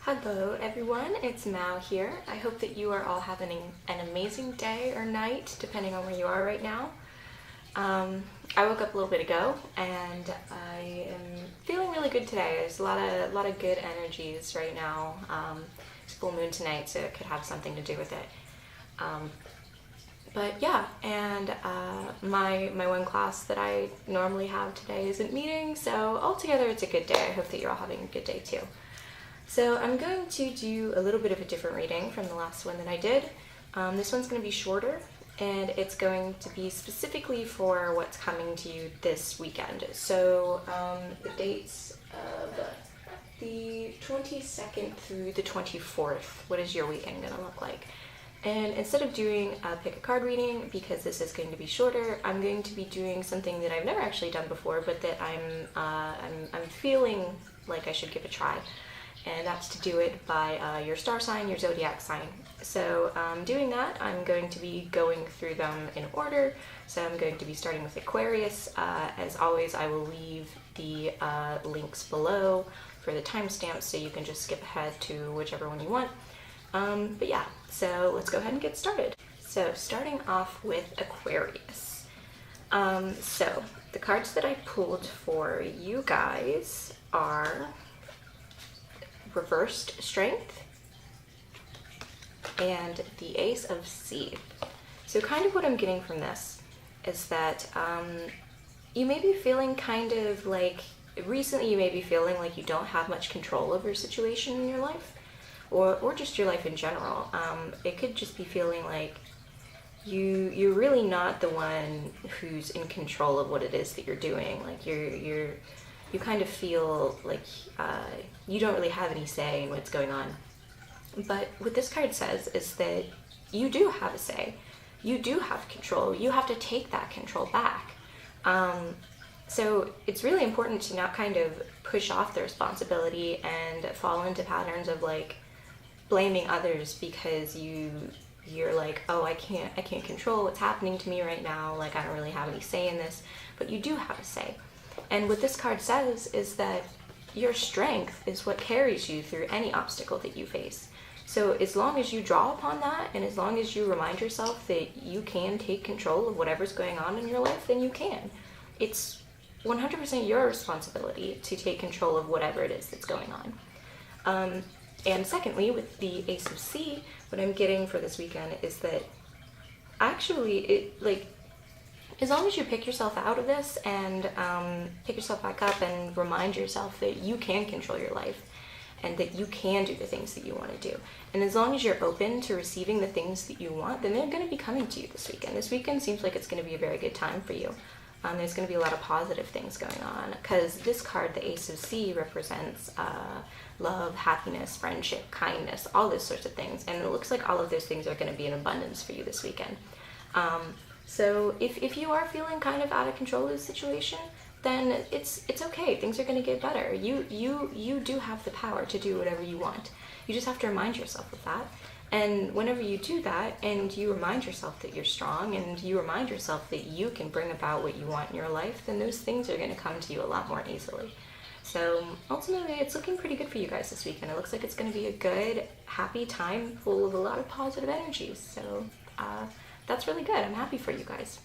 Hello everyone, it's Mao here. I hope that you are all having an amazing day or night, depending on where you are right now. I woke up a little bit ago and I am feeling really good today. There's a lot of good energies right now. It's full moon tonight, so it could have something to do with it. But yeah, and my one class that I normally have today isn't meeting, so altogether it's a good day. I hope that you're all having a good day too. So I'm going to do a little bit of a different reading from the last one that I did. This one's going to be shorter, and it's going to be specifically for what's coming to you this weekend. So the dates of the 22nd through the 24th, what is your weekend going to look like? And instead of doing a pick a card reading, because this is going to be shorter, I'm going to be doing something that I've never actually done before, but that I'm feeling like I should give a try. And that's to do it by your star sign, your zodiac sign. So doing that, I'm going to be going through them in order. So I'm going to be starting with Aquarius. As always, I will leave the links below for the timestamps, so you can just skip ahead to whichever one you want. But yeah, so let's go ahead and get started. So starting off with Aquarius. So the cards that I pulled for you guys are Reversed Strength and the Ace of Sea. So kind of what I'm getting from this is that you may be feeling kind of like, recently you may be feeling like you don't have much control over your situation in your life, or just your life in general. It could just be feeling like you're really not the one who's in control of what it is that you're doing. Like you kind of feel like you don't really have any say in what's going on. But what this card says is that you do have a say. You do have control. You have to take that control back. So it's really important to not kind of push off the responsibility and fall into patterns of like blaming others because you're like, oh, I can't control what's happening to me right now. Like, I don't really have any say in this. But you do have a say. And what this card says is that your strength is what carries you through any obstacle that you face. So as long as you draw upon that, and as long as you remind yourself that you can take control of whatever's going on in your life, then you can. It's 100% your responsibility to take control of whatever it is that's going on. And secondly, with the Ace of Sea, what I'm getting for this weekend is that actually as long as you pick yourself out of this and pick yourself back up and remind yourself that you can control your life and that you can do the things that you want to do. And as long as you're open to receiving the things that you want, then they're going to be coming to you this weekend. This weekend seems like it's going to be a very good time for you. There's going to be a lot of positive things going on because this card, the Ace of Sea, represents love, happiness, friendship, kindness, all those sorts of things. And it looks like all of those things are going to be in abundance for you this weekend. So if you are feeling kind of out of control of the situation, then it's okay. Things are going to get better. You do have the power to do whatever you want. You just have to remind yourself of that. And whenever you do that, and you remind yourself that you're strong, and you remind yourself that you can bring about what you want in your life, then those things are going to come to you a lot more easily. So ultimately, it's looking pretty good for you guys this weekend. It looks like it's going to be a good, happy time full of a lot of positive energies. So that's really good. I'm happy for you guys.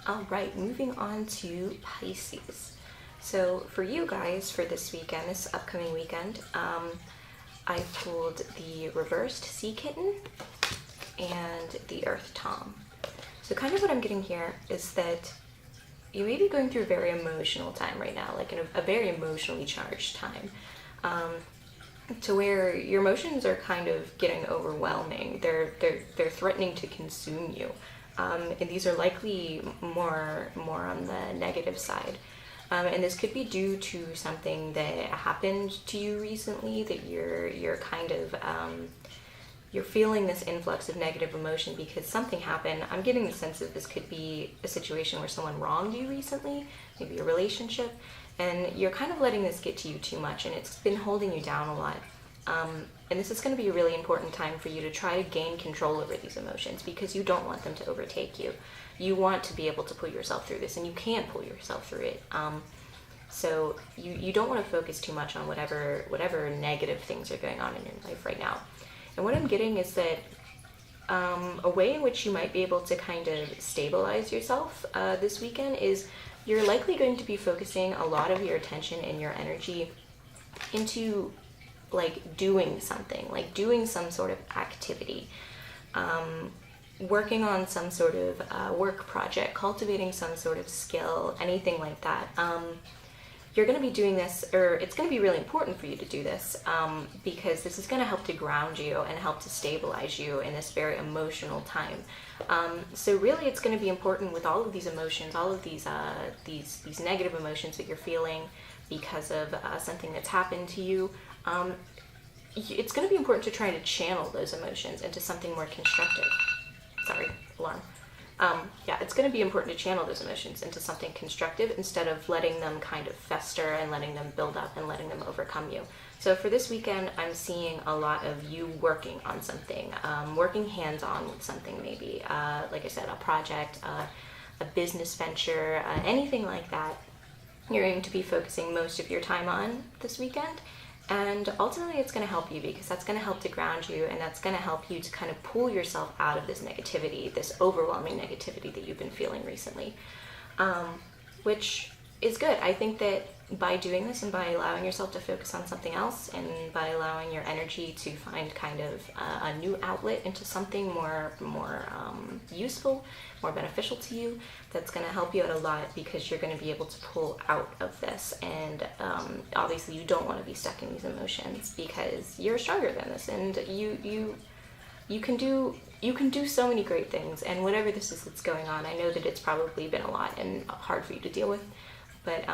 All right, moving on to Pisces. So for you guys, for this weekend, this upcoming weekend, I pulled the Reversed Sea Kitten and the Earth Tom. So kind of what I'm getting here is that you may be going through a very emotional time right now, like a very emotionally charged time, to where your emotions are kind of getting overwhelming. They're threatening to consume you, and these are likely more on the negative side. And this could be due to something that happened to you recently, that you're kind of you're feeling this influx of negative emotion because something happened. I'm getting the sense that this could be a situation where someone wronged you recently, maybe a relationship, and you're kind of letting this get to you too much, and it's been holding you down a lot. And this is going to be a really important time for you to try to gain control over these emotions because you don't want them to overtake you. You want to be able to pull yourself through this, and you can pull yourself through it. So you don't want to focus too much on whatever negative things are going on in your life right now. And what I'm getting is that a way in which you might be able to kind of stabilize yourself this weekend is you're likely going to be focusing a lot of your attention and your energy into like doing something, like doing some sort of activity, working on some sort of work project, cultivating some sort of skill, anything like that. You're going to be doing this, or it's going to be really important for you to do this, because this is going to help to ground you and help to stabilize you in this very emotional time. So really it's going to be important with all of these emotions, all of these negative emotions that you're feeling because of something that's happened to you. It's going to be important to try to channel those emotions into something more constructive. Sorry, alarm. Yeah, it's going to be important to channel those emotions into something constructive instead of letting them kind of fester and letting them build up and letting them overcome you. So for this weekend, I'm seeing a lot of you working on something, working hands-on with something maybe. Like I said, a project, a business venture, anything like that. You're going to be focusing most of your time on this weekend. And ultimately it's going to help you because that's going to help to ground you, and that's going to help you to kind of pull yourself out of this negativity, this overwhelming negativity that you've been feeling recently, which is good. I think that by doing this and by allowing yourself to focus on something else and by allowing your energy to find kind of a new outlet into something more useful, more beneficial to you, that's going to help you out a lot because you're going to be able to pull out of this. And obviously you don't want to be stuck in these emotions because you're stronger than this, and you can do so many great things. And whatever this is that's going on, I know that it's probably been a lot and hard for you to deal with, but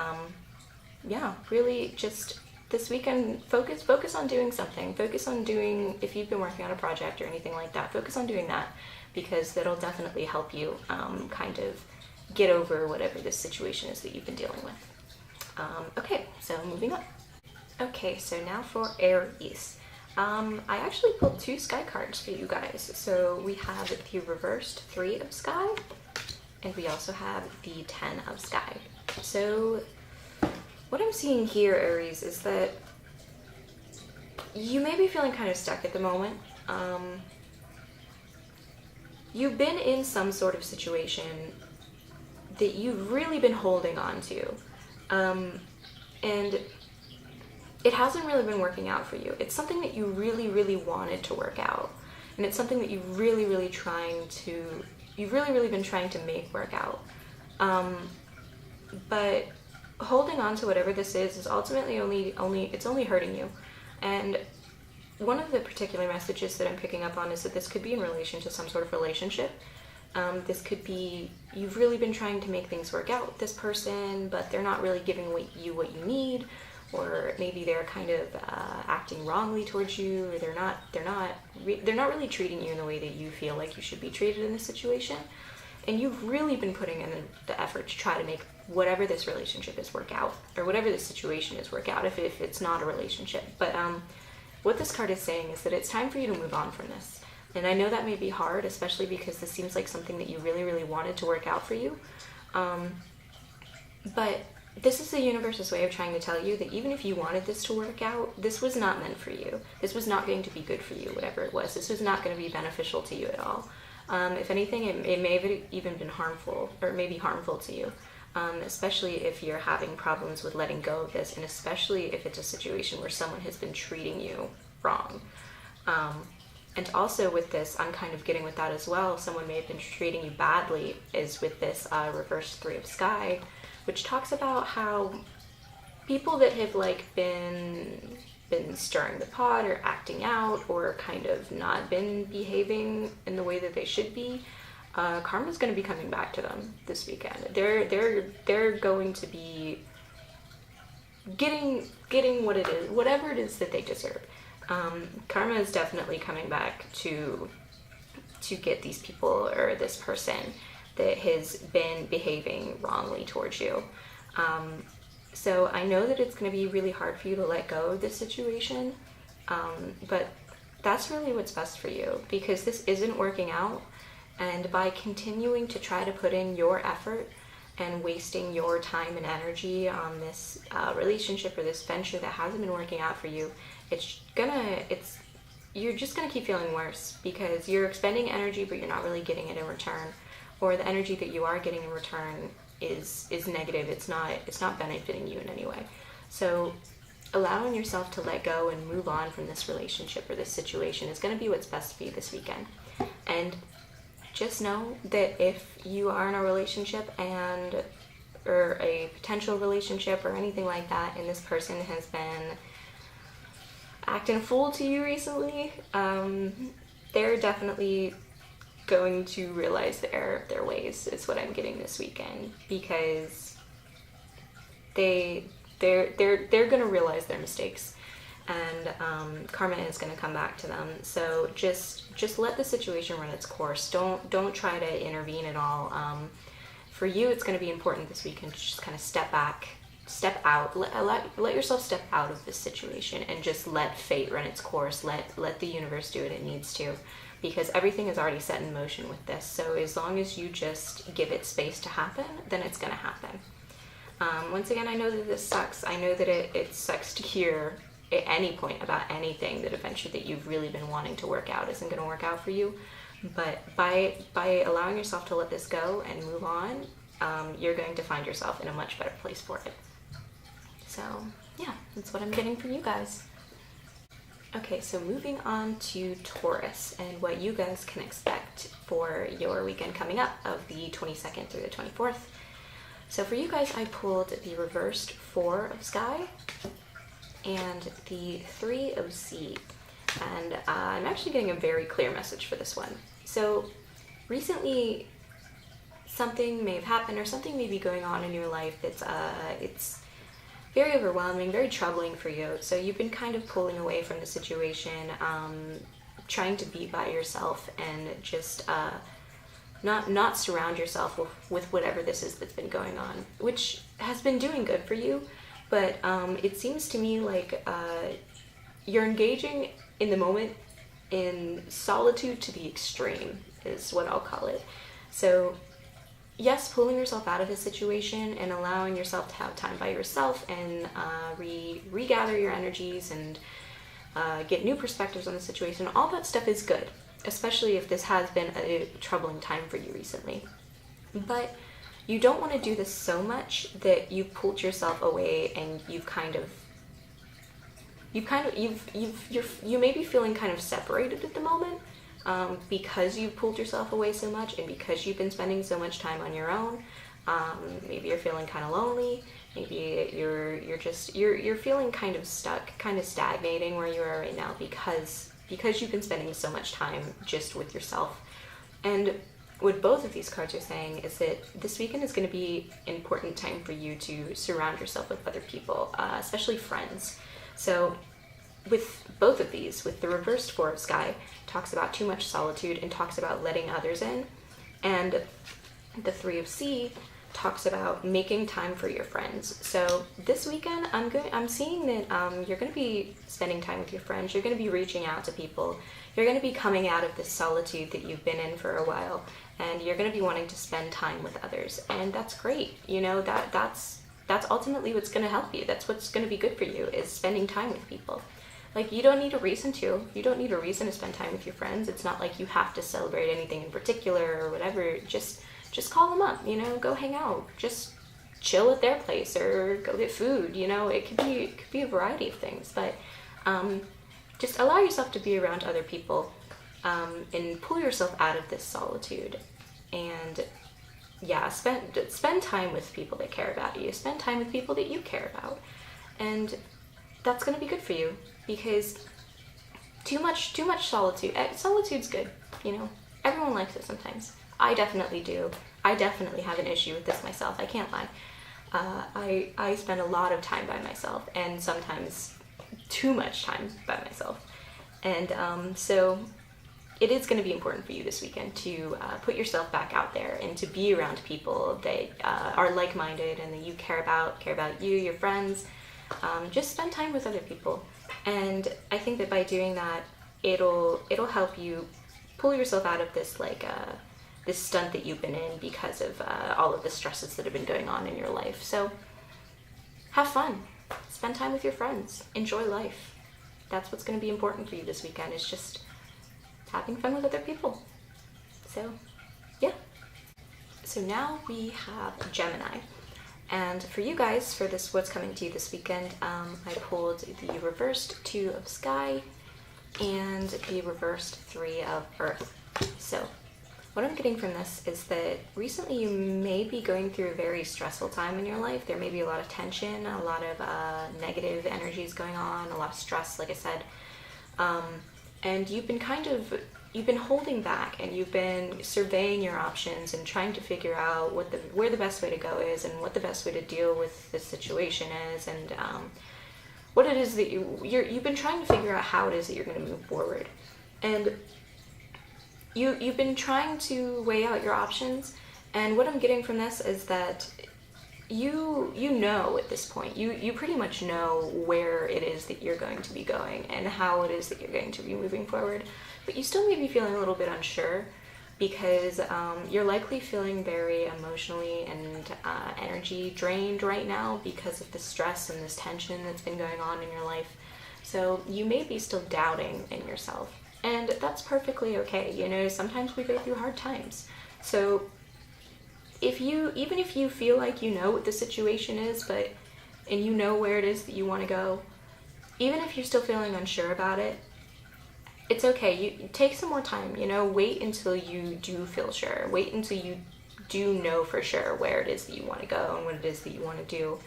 yeah, really just this weekend focus on doing something. Focus on doing, if you've been working on a project or anything like that, focus on doing that because that'll definitely help you kind of get over whatever this situation is that you've been dealing with. Okay, so moving on. Okay, so now for Aries. I actually pulled 2 sky cards for you guys. So we have the reversed 3 of sky, and we also have the 10 of sky. So what I'm seeing here, Aries, is that you may be feeling kind of stuck at the moment. You've been in some sort of situation that you've really been holding on to, and it hasn't really been working out for you. It's something that you really, really wanted to work out, and it's something that you've really, really been trying to make work out. But holding on to whatever this is ultimately only hurting you. And one of the particular messages that I'm picking up on is that this could be in relation to some sort of relationship. This could be you've really been trying to make things work out with this person, but they're not really giving you what you need, or maybe they're kind of acting wrongly towards you, or they're not really treating you in the way that you feel like you should be treated in this situation. And you've really been putting in the effort to try to make whatever this relationship is work out, or whatever this situation is work out, if it's not a relationship. But what this card is saying is that it's time for you to move on from this. And I know that may be hard, especially because this seems like something that you really, really wanted to work out for you. But this is the universe's way of trying to tell you that even if you wanted this to work out, this was not meant for you. This was not going to be good for you, whatever it was. This was not going to be beneficial to you at all. If anything, it may have even been harmful, or maybe harmful to you, especially if you're having problems with letting go of this, and especially if it's a situation where someone has been treating you wrong. And also with this, I'm kind of getting with that as well, someone may have been treating you badly, is with this reversed 3 of sky, which talks about how people that have like been stirring the pot or acting out or kind of not been behaving in the way that they should be, karma's going to be coming back to them this weekend. They're going to be getting what it is, whatever it is that they deserve. Karma is definitely coming back to get these people or this person that has been behaving wrongly towards you. So I know that it's going to be really hard for you to let go of this situation, but that's really what's best for you, because this isn't working out, and by continuing to try to put in your effort and wasting your time and energy on this relationship or this venture that hasn't been working out for you, you're just gonna keep feeling worse because you're expending energy but you're not really getting it in return, or the energy that you are getting in return is negative. It's not benefiting you in any way. So allowing yourself to let go and move on from this relationship or this situation is going to be what's best for you this weekend. And just know that if you are in a relationship or a potential relationship or anything like that, and this person has been acting a fool to you recently, they're definitely going to realize the error of their ways, is what I'm getting this weekend, because they're going to realize their mistakes, and karma is going to come back to them. So just let the situation run its course. Don't try to intervene at all. For you, it's going to be important this weekend to just kind of step back, step out, let yourself step out of this situation and just let fate run its course. Let the universe do what it needs to, because everything is already set in motion with this. So as long as you just give it space to happen, then it's going to happen. Once again, I know that this sucks. I know that it sucks to hear at any point about anything that eventually that you've really been wanting to work out isn't going to work out for you. But by allowing yourself to let this go and move on, you're going to find yourself in a much better place for it. So yeah, that's what I'm getting from you guys. Okay, so moving on to Taurus and what you guys can expect for your weekend coming up of the 22nd through the 24th. So for you guys, I pulled the reversed 4 of Sky and the 3 of Sea. And I'm actually getting a very clear message for this one. So recently, something may have happened or something may be going on in your life that's it's very overwhelming, very troubling for you. So you've been kind of pulling away from the situation, trying to be by yourself and just not surround yourself with whatever this is that's been going on, which has been doing good for you. But it seems to me like you're engaging in the moment in solitude to the extreme is what I'll call it. So yes, pulling yourself out of a situation and allowing yourself to have time by yourself and regather your energies and get new perspectives on the situation, all that stuff is good, especially if this has been a troubling time for you recently. But you don't want to do this so much that you've pulled yourself away and you may be feeling kind of separated at the moment. Because you've pulled yourself away so much and because you've been spending so much time on your own. Maybe you're feeling kind of lonely. Maybe you're feeling kind of stuck, kind of stagnating where you are right now because you've been spending so much time just with yourself. And what both of these cards are saying is that this weekend is going to be an important time for you to surround yourself with other people, especially friends. So with both of these, with the reversed 4 of Sky, talks about too much solitude and talks about letting others in, and the 3 of Sea talks about making time for your friends. So this weekend, I'm seeing that you're going to be spending time with your friends. You're going to be reaching out to people. You're going to be coming out of this solitude that you've been in for a while, and you're going to be wanting to spend time with others, and that's great. You know, that's ultimately what's going to help you. That's what's going to be good for you, is spending time with people. Like, you don't need a reason to. You don't need a reason to spend time with your friends. It's not like you have to celebrate anything in particular or whatever. Just call them up, you know, go hang out. Just chill at their place or go get food, you know. It could be a variety of things. But just allow yourself to be around other people and pull yourself out of this solitude. And yeah, spend time with people that care about you. Spend time with people that you care about. And that's going to be good for you, because too much solitude's good, you know. Everyone likes it sometimes. I definitely do. I definitely have an issue with this myself. I can't lie. I spend a lot of time by myself, and sometimes too much time by myself. And so it is going to be important for you this weekend to put yourself back out there and to be around people that are like-minded and that you care about you, your friends. Just spend time with other people, and I think that by doing that, it'll help you pull yourself out of this this stunt that you've been in because of all of the stresses that have been going on in your life. So have fun, spend time with your friends, enjoy life. That's what's going to be important for you this weekend, is just having fun with other people. So yeah. So now we have Gemini. And for you guys, for this what's coming to you this weekend, I pulled the reversed 2 of Sky and the reversed 3 of Earth. So what I'm getting from this is that recently you may be going through a very stressful time in your life. There may be a lot of tension, a lot of negative energies going on, a lot of stress, like I said. And you've been holding back, and you've been surveying your options and trying to figure out where the best way to go is, and what the best way to deal with the situation is, and what it is that you've been trying to figure out how it is that you're going to move forward. And you've been trying to weigh out your options, and what I'm getting from this is that you know at this point, you pretty much know where it is that you're going to be going and how it is that you're going to be moving forward, but you still may be feeling a little bit unsure, because you're likely feeling very emotionally and energy drained right now because of the stress and this tension that's been going on in your life. So you may be still doubting in yourself, and that's perfectly okay. You know, sometimes we go through hard times. So even if you feel like you know what the situation is, and you know where it is that you want to go, even if you're still feeling unsure about it, it's okay. You take some more time, you know, wait until you do feel sure. Wait until you do know for sure where it is that you want to go and what it is that you want to do.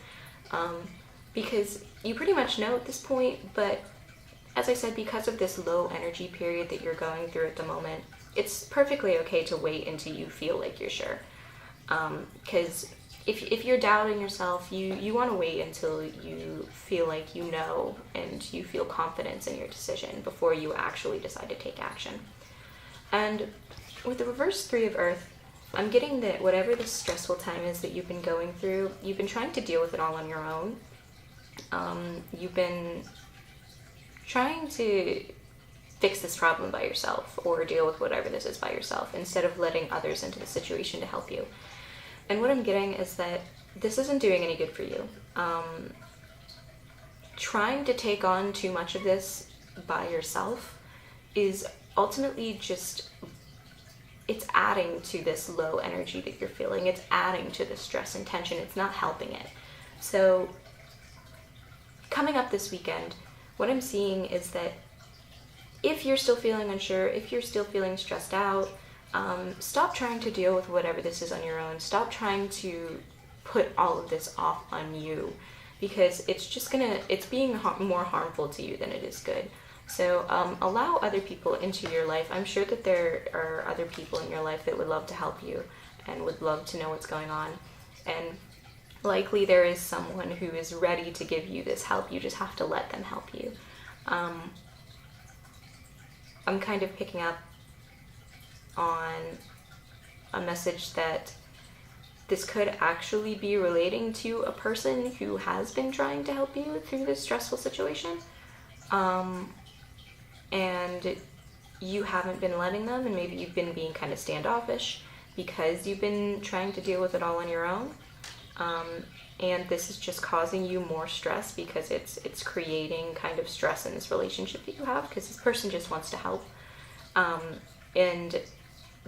Because you pretty much know at this point, but as I said, because of this low energy period that you're going through at the moment, it's perfectly okay to wait until you feel like you're sure. Because if you're doubting yourself, you want to wait until you feel like you know and you feel confidence in your decision before you actually decide to take action. And with the reverse 3 of Earth, I'm getting that whatever this stressful time is that you've been going through, you've been trying to deal with it all on your own. You've been trying to fix this problem by yourself, or deal with whatever this is by yourself, instead of letting others into the situation to help you. And what I'm getting is that this isn't doing any good for you. Trying to take on too much of this by yourself is ultimately just, it's adding to this low energy that you're feeling. It's adding to the stress and tension. It's not helping it. So coming up this weekend, what I'm seeing is that if you're still feeling unsure, if you're still feeling stressed out, stop trying to deal with whatever this is on your own. Stop trying to put all of this off on you, because it's being more harmful to you than it is good. So allow other people into your life. I'm sure that there are other people in your life that would love to help you and would love to know what's going on. And likely there is someone who is ready to give you this help. You just have to let them help you. I'm kind of picking up on a message that this could actually be relating to a person who has been trying to help you through this stressful situation. And you haven't been letting them, and maybe you've been being kind of standoffish because you've been trying to deal with it all on your own. And this is just causing you more stress, because it's creating kind of stress in this relationship that you have, because this person just wants to help. And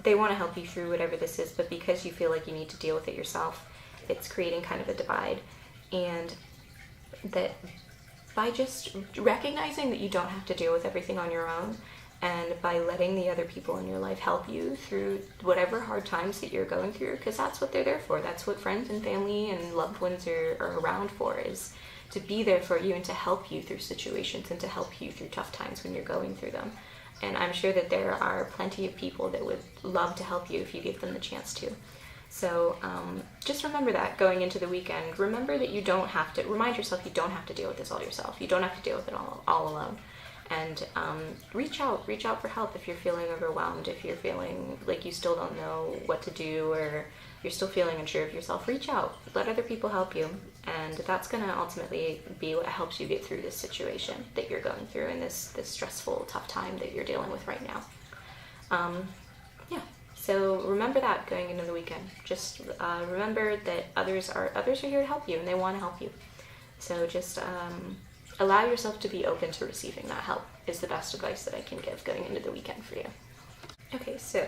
they want to help you through whatever this is, but because you feel like you need to deal with it yourself, it's creating kind of a divide. And that by just recognizing that you don't have to deal with everything on your own, and by letting the other people in your life help you through whatever hard times that you're going through, because that's what they're there for. That's what friends and family and loved ones are around for, is to be there for you and to help you through situations and to help you through tough times when you're going through them. And I'm sure that there are plenty of people that would love to help you if you give them the chance to. So just remember that going into the weekend. Remember that you don't have to, remind yourself you don't have to deal with this all yourself. You don't have to deal with it all alone. And reach out for help if you're feeling overwhelmed, if you're feeling like you still don't know what to do, or you're still feeling unsure of yourself. Reach out, let other people help you, and that's going to ultimately be what helps you get through this situation that you're going through, and this stressful, tough time that you're dealing with right now. Yeah, So remember that going into the weekend. Just remember that others are here to help you, and they want to help you. So just allow yourself to be open to receiving that help is the best advice that I can give going into the weekend for you. Okay, so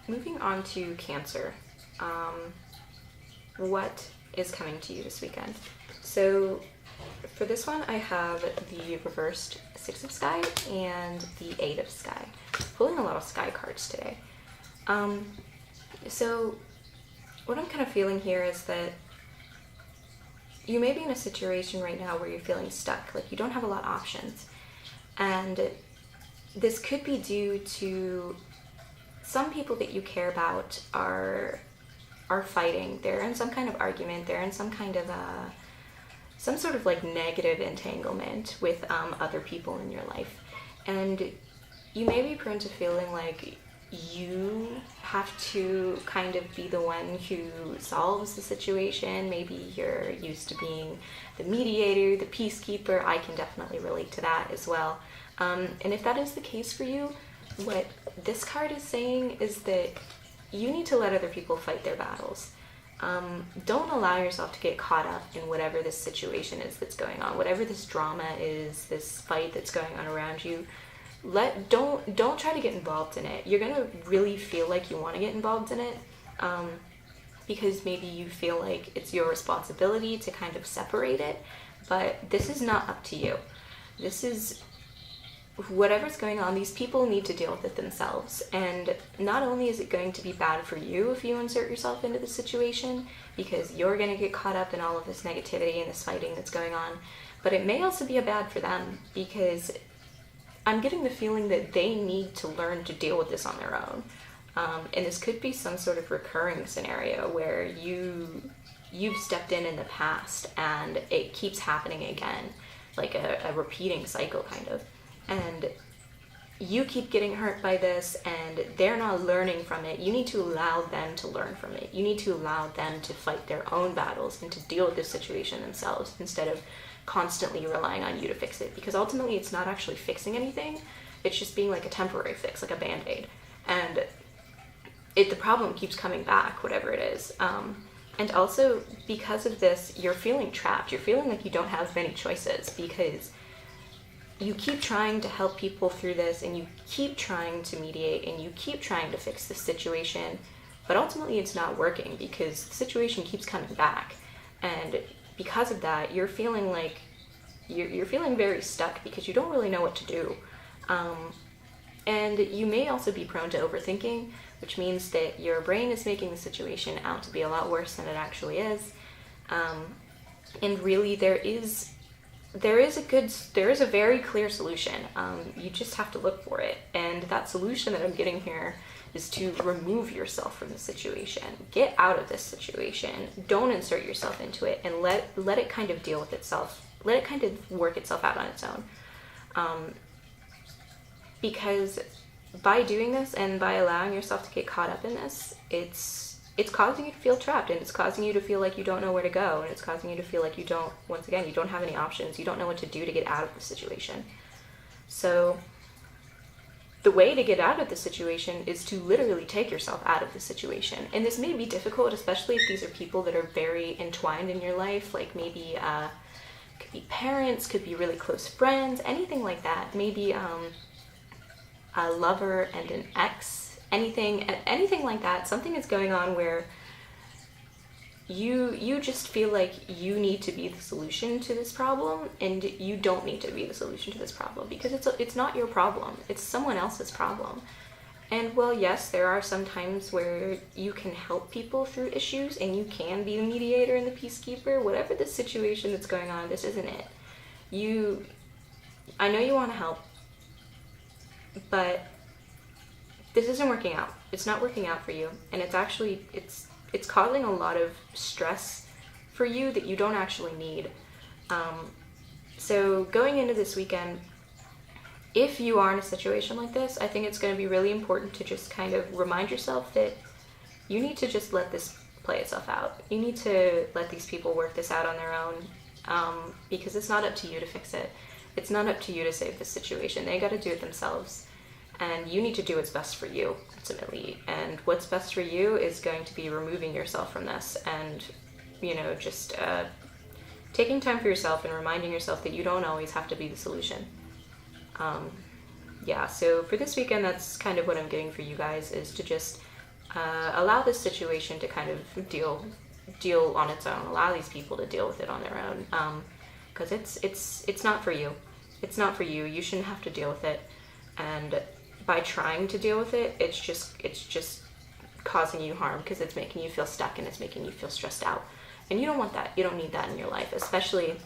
moving on to Cancer. What is coming to you this weekend? So for this one, I have the reversed Six of Sky and the Eight of Sky. Pulling a lot of Sky cards today. So what I'm kind of feeling here is that you may be in a situation right now where you're feeling stuck, like you don't have a lot of options. And this could be due to some people that you care about are fighting. They're in some kind of argument. They're in some kind of some sort of like negative entanglement with other people in your life. And you may be prone to feeling like you have to kind of be the one who solves the situation. Maybe you're used to being the mediator, the peacekeeper. I can definitely relate to that as well. And if that is the case for you, what this card is saying is that you need to let other people fight their battles. Don't allow yourself to get caught up in whatever this situation is that's going on, whatever this drama is, this fight that's going on around you. Don't try to get involved in it. You're gonna really feel like you want to get involved in it, because maybe you feel like it's your responsibility to kind of separate it, but this is not up to you. This is whatever's going on. These people need to deal with it themselves, and not only is it going to be bad for you if you insert yourself into the situation, because you're going to get caught up in all of this negativity and this fighting that's going on, but it may also be bad for them, because I'm getting the feeling that they need to learn to deal with this on their own. And this could be some sort of recurring scenario where you've stepped in the past and it keeps happening again, like a repeating cycle kind of. And you keep getting hurt by this and they're not learning from it. You need to allow them to learn from it. You need to allow them to fight their own battles and to deal with this situation themselves instead of constantly relying on you to fix it, because ultimately it's not actually fixing anything. It's just being like a temporary fix, like a band-aid, and the problem keeps coming back, whatever it is. And also because of this, you're feeling trapped. You're feeling like you don't have many choices, because you keep trying to help people through this and you keep trying to mediate and you keep trying to fix the situation, but ultimately it's not working because the situation keeps coming back. And because of that, you're feeling like you're feeling very stuck because you don't really know what to do. And you may also be prone to overthinking, which means that your brain is making the situation out to be a lot worse than it actually is. And really there is a very clear solution. You just have to look for it. And that solution that I'm getting here is to remove yourself from the situation. Get out of this situation. Don't insert yourself into it, and let it kind of deal with itself. Let it kind of work itself out on its own. Because by doing this and by allowing yourself to get caught up in this, it's causing you to feel trapped, and it's causing you to feel like you don't know where to go, and it's causing you to feel like you don't have any options. You don't know what to do to get out of the situation. So the way to get out of the situation is to literally take yourself out of the situation. And this may be difficult, especially if these are people that are very entwined in your life, like maybe could be parents, could be really close friends, anything like that. Maybe a lover and an ex, anything like that. Something is going on where you just feel like you need to be the solution to this problem, and you don't need to be the solution to this problem, because it's not your problem. It's someone else's problem. And well, yes, there are some times where you can help people through issues and you can be the mediator and the peacekeeper. Whatever the situation that's going on, this isn't it. I know you want to help, but this isn't working out. It's not working out for you, and it's causing a lot of stress for you that you don't actually need. So going into this weekend, if you are in a situation like this, I think it's going to be really important to just kind of remind yourself that you need to just let this play itself out. You need to let these people work this out on their own, because it's not up to you to fix it. It's not up to you to save the situation. They got to do it themselves. and you need to do what's best for you ultimately. And what's best for you is going to be removing yourself from this, and just taking time for yourself and reminding yourself that you don't always have to be the solution. Yeah, so for this weekend, that's kind of what I'm getting for you guys, is to just allow this situation to kind of deal on its own. Allow these people to deal with it on their own, because it's not for you. It's not for you. You shouldn't have to deal with it. And by trying to deal with it, it's just causing you harm, because it's making you feel stuck and it's making you feel stressed out. And you don't want that. You don't need that in your life, especially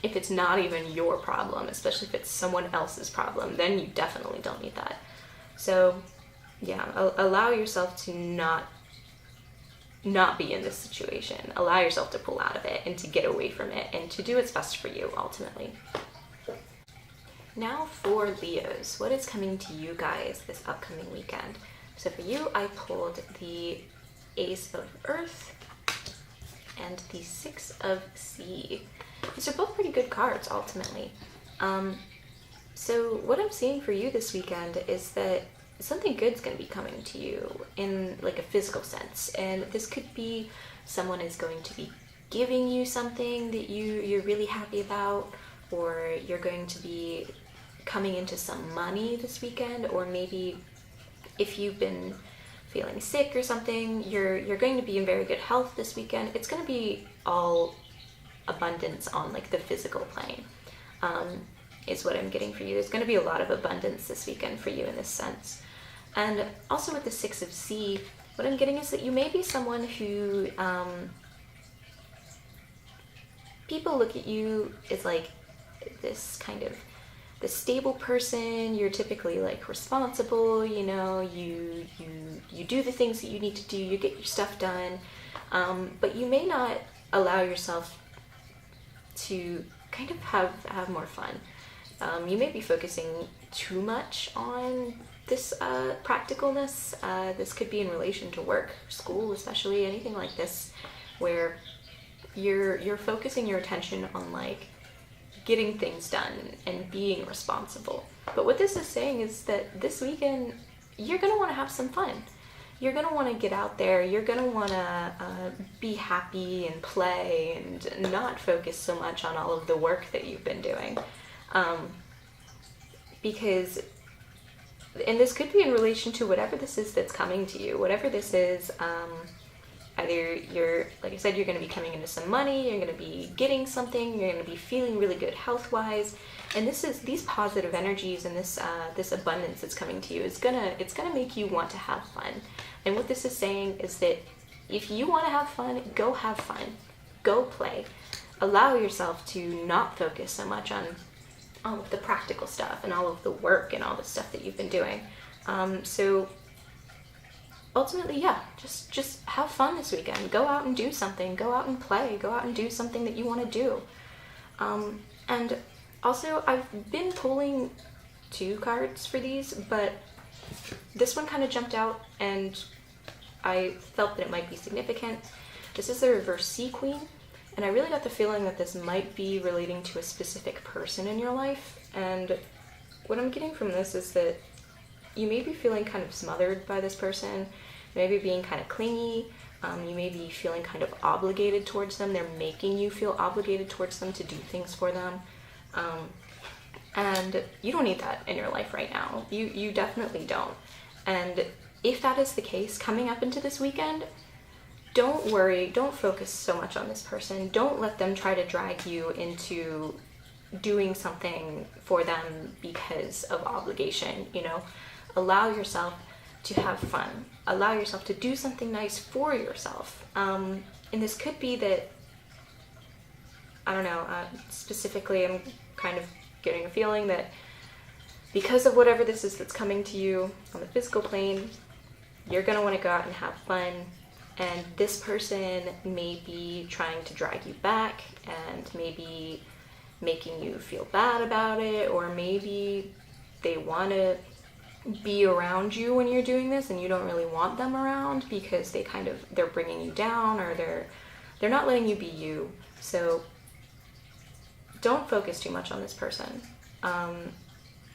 if it's not even your problem, especially if it's someone else's problem. Then you definitely don't need that. So yeah, allow yourself to not be in this situation. Allow yourself to pull out of it and to get away from it and to do what's best for you ultimately. Now for Leos, what is coming to you guys this upcoming weekend? So for you, I pulled the Ace of Earth and the Six of Sea. These are both pretty good cards ultimately. So what I'm seeing for you this weekend is that something good's going to be coming to you in like a physical sense, and this could be someone is going to be giving you something that you're really happy about, or you're going to be coming into some money this weekend, or maybe if you've been feeling sick or something, you're going to be in very good health this weekend. It's going to be all abundance on like the physical plane, is what I'm getting for you. There's going to be a lot of abundance this weekend for you in this sense. And also with the Six of Sea, what I'm getting is that you may be someone who people look at you as like this kind of the stable person. You're typically like responsible, you do the things that you need to do, you get your stuff done, but you may not allow yourself to kind of have more fun. You may be focusing too much on this practicalness. This could be in relation to work, school, especially anything like this, where you're focusing your attention on like getting things done and being responsible. But what this is saying is that this weekend you're going to want to have some fun. You're going to want to get out there. You're going to want to be happy and play and not focus so much on all of the work that you've been doing. Because, and this could be in relation to whatever this is that's coming to you, whatever this is, either you're, like I said, you're going to be coming into some money, you're going to be getting something, you're going to be feeling really good health-wise, and these positive energies and this abundance that's coming to you it's gonna make you want to have fun. And what this is saying is that if you want to have fun, go have fun, go play, allow yourself to not focus so much on all of the practical stuff and all of the work and all the stuff that you've been doing. So ultimately, yeah, just have fun this weekend. Go out and do something. Go out and play. Go out and do something that you want to do. And also, I've been pulling 2 cards for these, but this one kind of jumped out, and I felt that it might be significant. This is the Reverse Sea Queen, and I really got the feeling that this might be relating to a specific person in your life. And what I'm getting from this is that you may be feeling kind of smothered by this person, maybe being kind of clingy, you may be feeling kind of obligated towards them. They're making you feel obligated towards them to do things for them. And you don't need that in your life right now. You definitely don't. And if that is the case, coming up into this weekend, don't worry, don't focus so much on this person. Don't let them try to drag you into doing something for them because of obligation, Allow yourself to have fun. Allow yourself to do something nice for yourself. And this could be that, I don't know, specifically I'm kind of getting a feeling that because of whatever this is that's coming to you on the physical plane, you're going to want to go out and have fun. And this person may be trying to drag you back and maybe making you feel bad about it, or maybe they want to be around you when you're doing this and you don't really want them around because they're bringing you down, or they're not letting you be you. So don't focus too much on this person.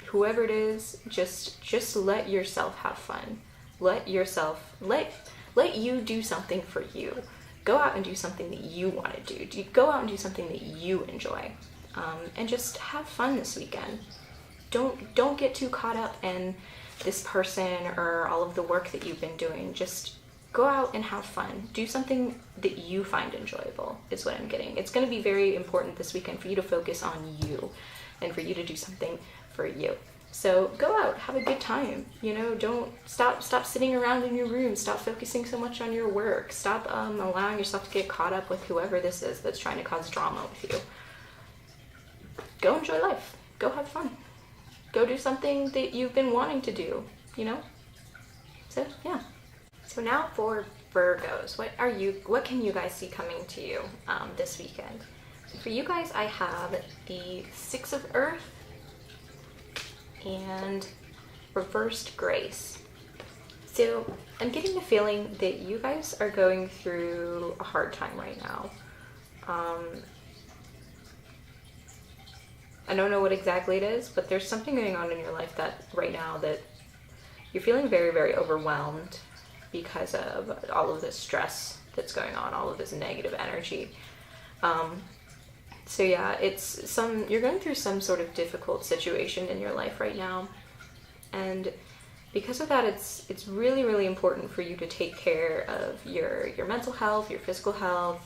whoever it is, just let yourself have fun. Let you do something for you. Go out and do something that you want to do. Go out and do something that you enjoy. And just have fun this weekend. Don't get too caught up in this person or all of the work that you've been doing. Just go out and have fun. Do something that you find enjoyable is what I'm getting. It's going to be very important this weekend for you to focus on you and for you to do something for you. So go out, have a good time. You know, don't stop sitting around in your room. Stop focusing so much on your work. Stop allowing yourself to get caught up with whoever this is that's trying to cause drama with you. Go enjoy life. Go have fun. Go do something that you've been wanting to do, you know? So, yeah. So now for Virgos. What can you guys see coming to you this weekend? So for you guys, I have the Six of Earth and Reversed Grace. So I'm getting the feeling that you guys are going through a hard time right now. I don't know what exactly it is, but there's something going on in your life that right now that you're feeling very, very overwhelmed because of all of this stress that's going on, all of this negative energy. So yeah, you're going through some sort of difficult situation in your life right now. And because of that, it's really, really important for you to take care of your mental health, your physical health,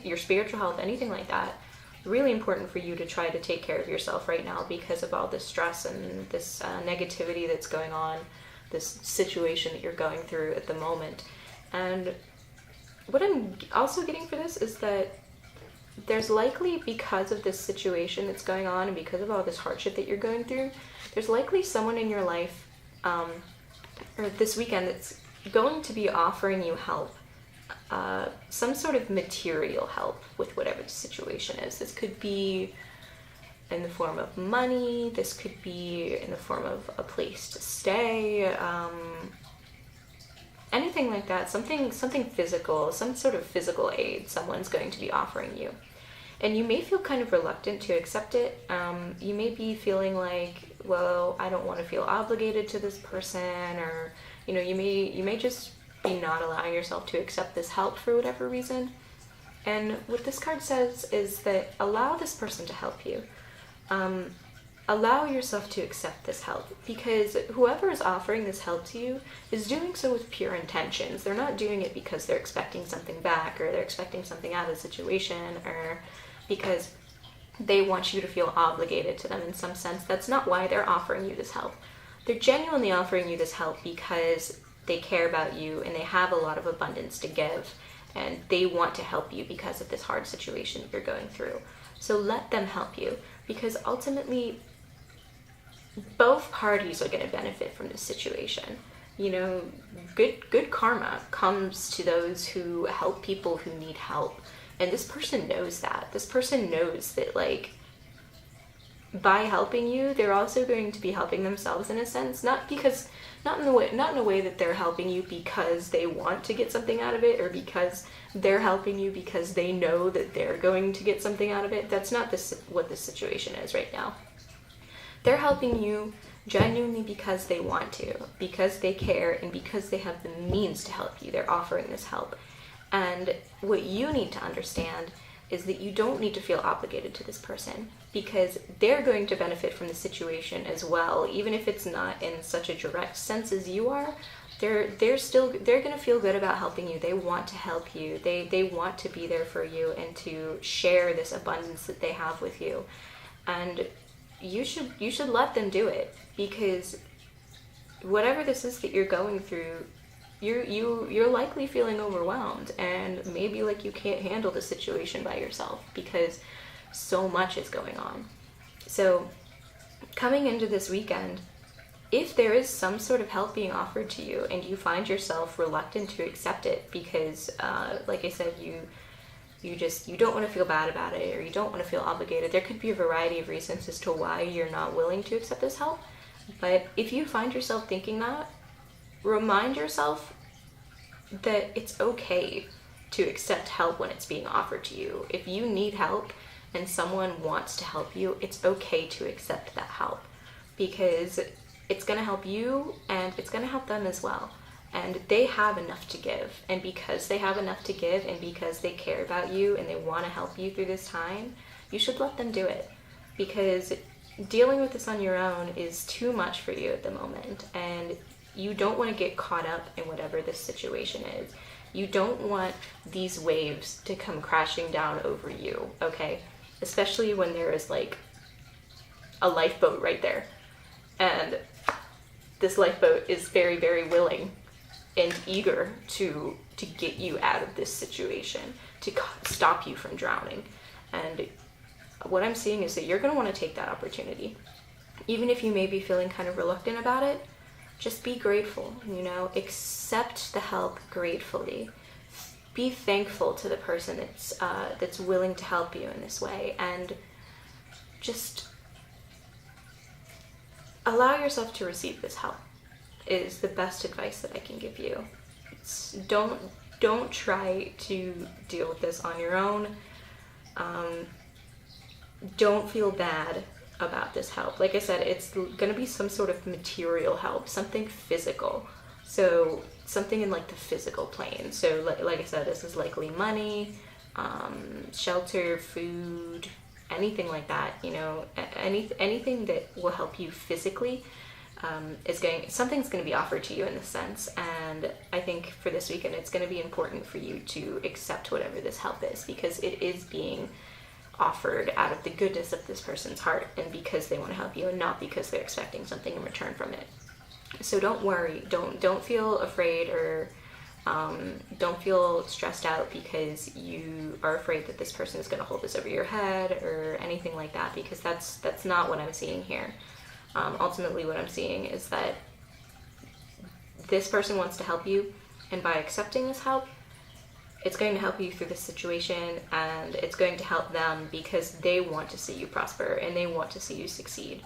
your spiritual health, anything like that. Really important for you to try to take care of yourself right now because of all this stress and this negativity that's going on, this situation that you're going through at the moment. And what I'm also getting for this is that there's likely, because of this situation that's going on and because of all this hardship that you're going through, there's likely someone in your life or this weekend that's going to be offering you help. Some sort of material help with whatever the situation is. This could be in the form of money, this could be in the form of a place to stay, anything like that, something physical, some sort of physical aid someone's going to be offering you. And you may feel kind of reluctant to accept it. You may be feeling like, well, I don't want to feel obligated to this person, or you may just be not allowing yourself to accept this help for whatever reason. And what this card says is that allow this person to help you. Allow yourself to accept this help, because whoever is offering this help to you is doing so with pure intentions. They're not doing it because they're expecting something back, or they're expecting something out of the situation, or because they want you to feel obligated to them in some sense. That's not why they're offering you this help. They're genuinely offering you this help because they care about you and they have a lot of abundance to give, and they want to help you because of this hard situation that you're going through. So let them help you, because ultimately both parties are going to benefit from this situation. You know, good karma comes to those who help people who need help. And this person knows that. This person knows that, like, by helping you, they're also going to be helping themselves in a sense, not in a way that they're helping you because they want to get something out of it, or because they're helping you because they know that they're going to get something out of it. That's not what this situation is right now. They're helping you genuinely because they want to, because they care, and because they have the means to help you. They're offering this help. And what you need to understand is that you don't need to feel obligated to this person, because they're going to benefit from the situation as well. Even if it's not in such a direct sense as you are, they're going to feel good about helping you. They want to help you. They want to be there for you and to share this abundance that they have with you. And you should let them do it, because whatever this is that you're going through, you're likely feeling overwhelmed, and maybe like you can't handle the situation by yourself because so much is going on. So coming into this weekend, if there is some sort of help being offered to you and you find yourself reluctant to accept it because like I said, you don't want to feel bad about it, or you don't want to feel obligated, there could be a variety of reasons as to why you're not willing to accept this help. But if you find yourself thinking that, remind yourself that it's okay to accept help when it's being offered to you. If you need help and someone wants to help you, it's okay to accept that help. because it's going to help you and it's going to help them as well. And they have enough to give. And because they have enough to give and because they care about you and they want to help you through this time, you should let them do it. Because dealing with this on your own is too much for you at the moment. And you don't want to get caught up in whatever this situation is. You don't want these waves to come crashing down over you, okay? Especially when there is like a lifeboat right there. And this lifeboat is very, very willing and eager to get you out of this situation, to stop you from drowning. And what I'm seeing is that you're going to want to take that opportunity. Even if you may be feeling kind of reluctant about it, just be grateful, you know, accept the help gratefully. Be thankful to the person that's willing to help you in this way, and just allow yourself to receive this help is the best advice that I can give you. Don't try to deal with this on your own. Don't feel bad about this help. Like I said, it's going to be some sort of material help, something physical. So something in like the physical plane. So like I said, this is likely money, shelter, food, anything like that, you know, anything that will help you physically. Something's going to be offered to you in this sense. And I think for this weekend, it's going to be important for you to accept whatever this help is, because it is being offered out of the goodness of this person's heart and because they want to help you and not because they're expecting something in return from it. So don't worry, don't feel afraid or don't feel stressed out because you are afraid that this person is going to hold this over your head or anything like that, because that's not what I'm seeing here. Ultimately, what I'm seeing is that this person wants to help you, and by accepting this help, it's going to help you through this situation, and it's going to help them because they want to see you prosper and they want to see you succeed.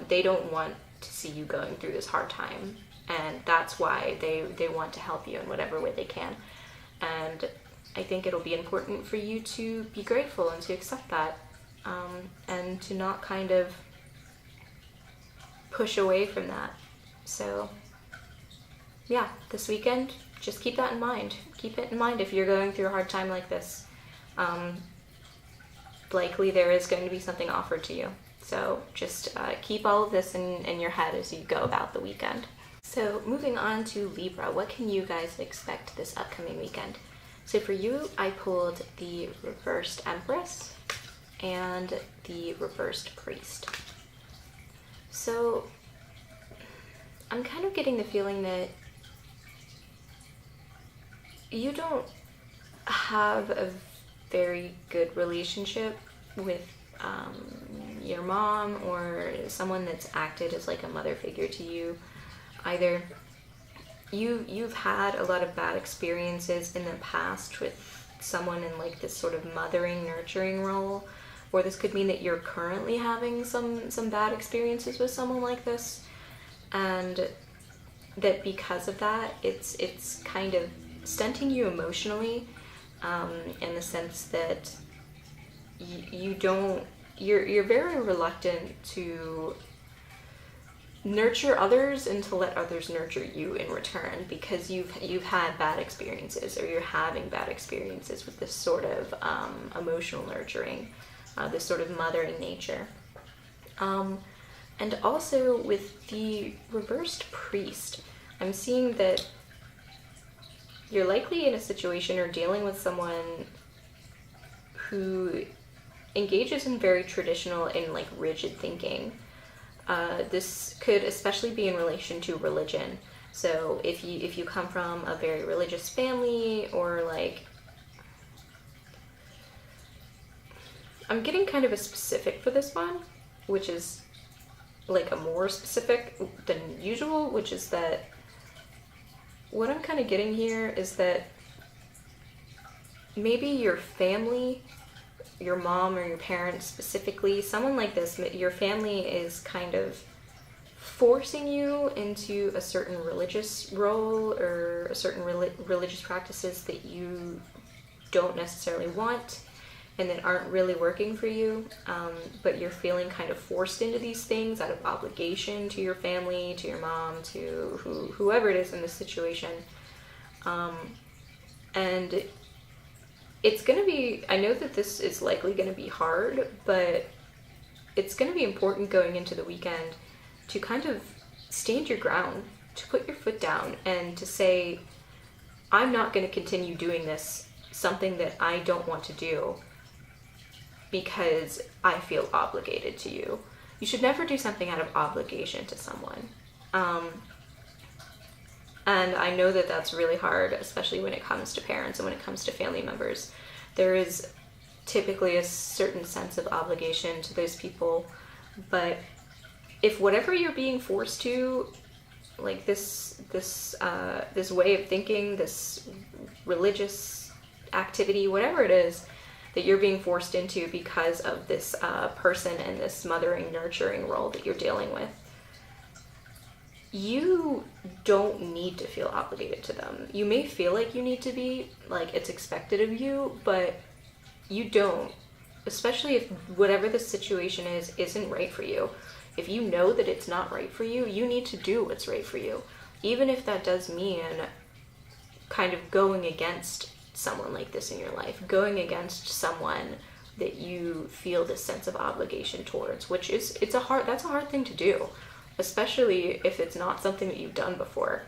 They don't want to see you going through this hard time, and that's why they want to help you in whatever way they can. And I think it'll be important for you to be grateful and to accept that, and to not kind of push away from that. So yeah, this weekend, just keep that in mind. Keep it in mind if you're going through a hard time like this. Likely there is going to be something offered to you. So just keep all of this in your head as you go about the weekend. So moving on to Libra, what can you guys expect this upcoming weekend? So for you, I pulled the reversed Empress and the reversed Priest. So I'm kind of getting the feeling that you don't have a very good relationship with your mom or someone that's acted as like a mother figure to you. Either you've had a lot of bad experiences in the past with someone in like this sort of mothering, nurturing role, or this could mean that you're currently having some bad experiences with someone like this, and that because of that, it's kind of stunting you emotionally, in the sense that you're very reluctant to nurture others and to let others nurture you in return, because you've had bad experiences, or you're having bad experiences with this sort of emotional nurturing, this sort of mothering nature. And also with the reversed Priest, I'm seeing that you're likely in a situation or dealing with someone who engages in very traditional and like rigid thinking. This could especially be in relation to religion. So if you come from a very religious family, or like, I'm getting kind of a specific for this one, which is like a more specific than usual, which is that what I'm kind of getting here is that maybe your family, your mom or your parents specifically, someone like this, your family is kind of forcing you into a certain religious role or a certain religious practices that you don't necessarily want, and that aren't really working for you, but you're feeling kind of forced into these things out of obligation to your family, to your mom, to whoever it is in this situation. And it's going to be, I know that this is likely going to be hard, but it's going to be important going into the weekend to kind of stand your ground, to put your foot down, and to say, I'm not going to continue doing this, something that I don't want to do, because I feel obligated to you. You should never do something out of obligation to someone. And I know that that's really hard, especially when it comes to parents and when it comes to family members. There is typically a certain sense of obligation to those people, but if whatever you're being forced to, like this way of thinking, this religious activity, whatever it is that you're being forced into because of this person and this mothering, nurturing role that you're dealing with, you don't need to feel obligated to them. You may feel like you need to be, like it's expected of you, but you don't. Especially if whatever the situation is isn't right for you. If you know that it's not right for you, you need to do what's right for you. Even if that does mean kind of going against someone like this in your life, going against someone that you feel this sense of obligation towards, which is, that's a hard thing to do, especially if it's not something that you've done before.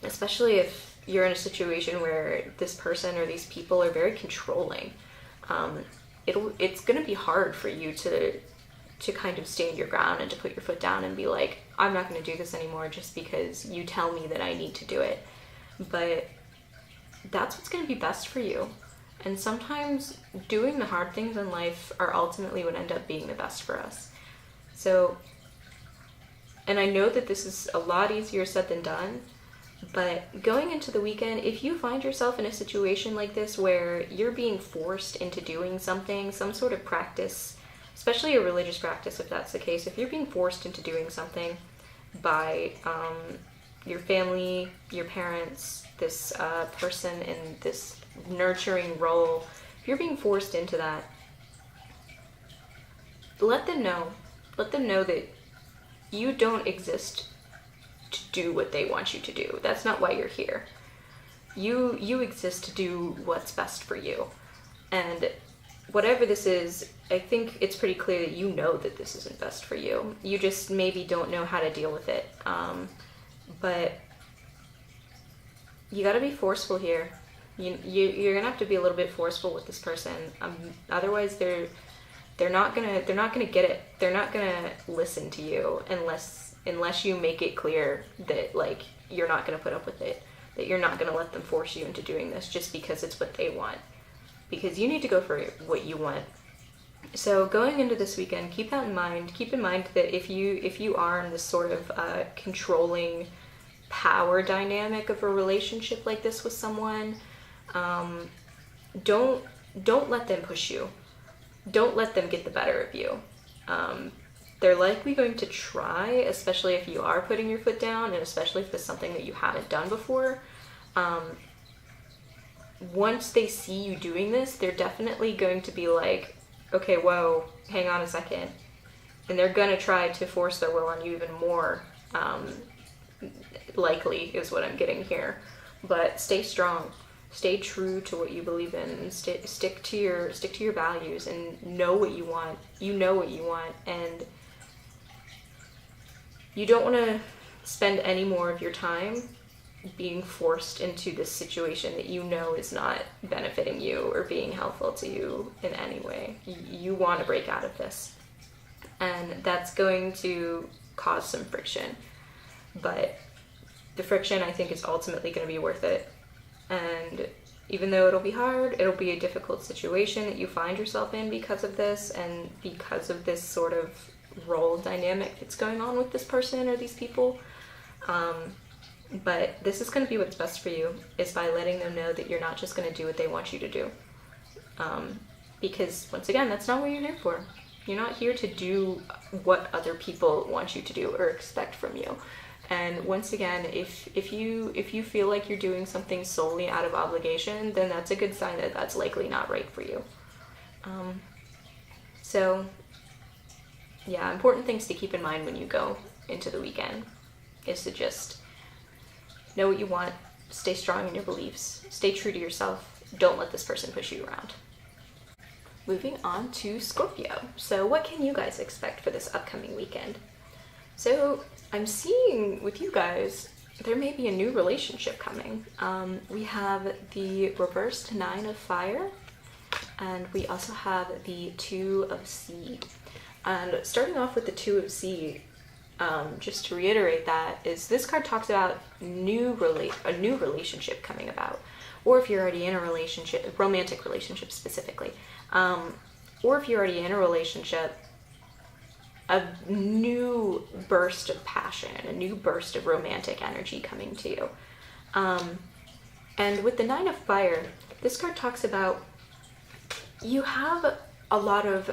Especially if you're in a situation where this person or these people are very controlling. It's going to be hard for you to kind of stand your ground and to put your foot down and be like, I'm not going to do this anymore just because you tell me that I need to do it. But that's what's going to be best for you. And sometimes doing the hard things in life are ultimately what end up being the best for us. So, and I know that this is a lot easier said than done, but going into the weekend, if you find yourself in a situation like this where you're being forced into doing something, some sort of practice, especially a religious practice if that's the case, if you're being forced into doing something by your family, your parents, this person in this nurturing role, if you're being forced into that, let them know. Let them know that you don't exist to do what they want you to do. That's not why you're here. You exist to do what's best for you. And whatever this is, I think it's pretty clear that you know that this isn't best for you. You just maybe don't know how to deal with it. But you gotta be forceful here. You're gonna have to be a little bit forceful with this person. Otherwise, they're not gonna get it. They're not gonna listen to you unless you make it clear that like you're not gonna put up with it. That you're not gonna let them force you into doing this just because it's what they want. Because you need to go for what you want. So going into this weekend, keep that in mind. Keep in mind that if you are in this sort of controlling power dynamic of a relationship like this with someone, don't let them push you. Don't let them get the better of you. They're likely going to try, especially if you are putting your foot down, and especially if it's something that you haven't done before. Once they see you doing this, they're definitely going to be like, okay, whoa, hang on a second. And they're going to try to force their will on you even more, likely is what I'm getting here. But stay strong. Stay true to what you believe in, and stick to your values, and know what you want. You know what you want, and you don't want to spend any more of your time being forced into this situation that you know is not benefiting you or being helpful to you in any way. You want to break out of this, and that's going to cause some friction, but the friction, I think, is ultimately going to be worth it. And even though it'll be hard, it'll be a difficult situation that you find yourself in because of this, and because of this sort of role dynamic that's going on with this person or these people. But this is going to be what's best for you, is by letting them know that you're not just going to do what they want you to do. Because, once again, that's not what you're here for. You're not here to do what other people want you to do or expect from you. And once again, if you feel like you're doing something solely out of obligation, then that's a good sign that that's likely not right for you. So yeah, important things to keep in mind when you go into the weekend is to just know what you want, stay strong in your beliefs, stay true to yourself, don't let this person push you around. Moving on to Scorpio. So what can you guys expect for this upcoming weekend? So I'm seeing with you guys, there may be a new relationship coming. We have the reversed 9 of fire, and we also have the 2 of sea. And starting off with the 2 of sea, just to reiterate that, is this card talks about a new relationship coming about. Or if you're already in a relationship, a romantic relationship specifically, or if you're already in a relationship, a new burst of passion, a new burst of romantic energy coming to you. And with the 9 of fire, this card talks about you have a lot of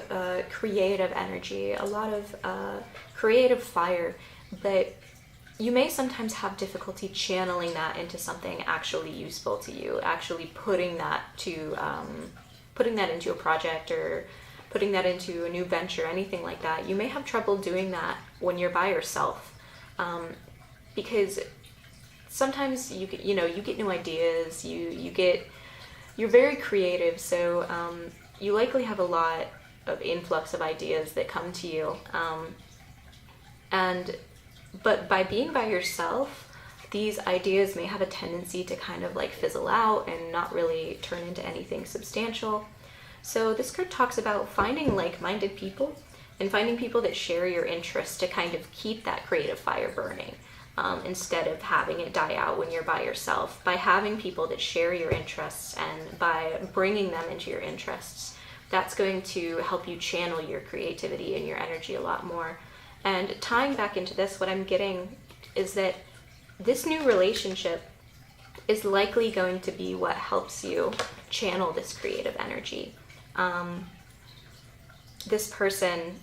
creative energy, a lot of creative fire, but you may sometimes have difficulty channeling that into something actually useful to you, actually putting that into a project or putting that into a new venture, anything like that. You may have trouble doing that when you're by yourself, because sometimes you get new ideas, you're very creative, so you likely have a lot of influx of ideas that come to you, but by being by yourself, these ideas may have a tendency to kind of like fizzle out and not really turn into anything substantial. So this card talks about finding like-minded people and finding people that share your interests to kind of keep that creative fire burning, instead of having it die out when you're by yourself. By having people that share your interests and by bringing them into your interests, that's going to help you channel your creativity and your energy a lot more. And tying back into this, what I'm getting is that this new relationship is likely going to be what helps you channel this creative energy. This person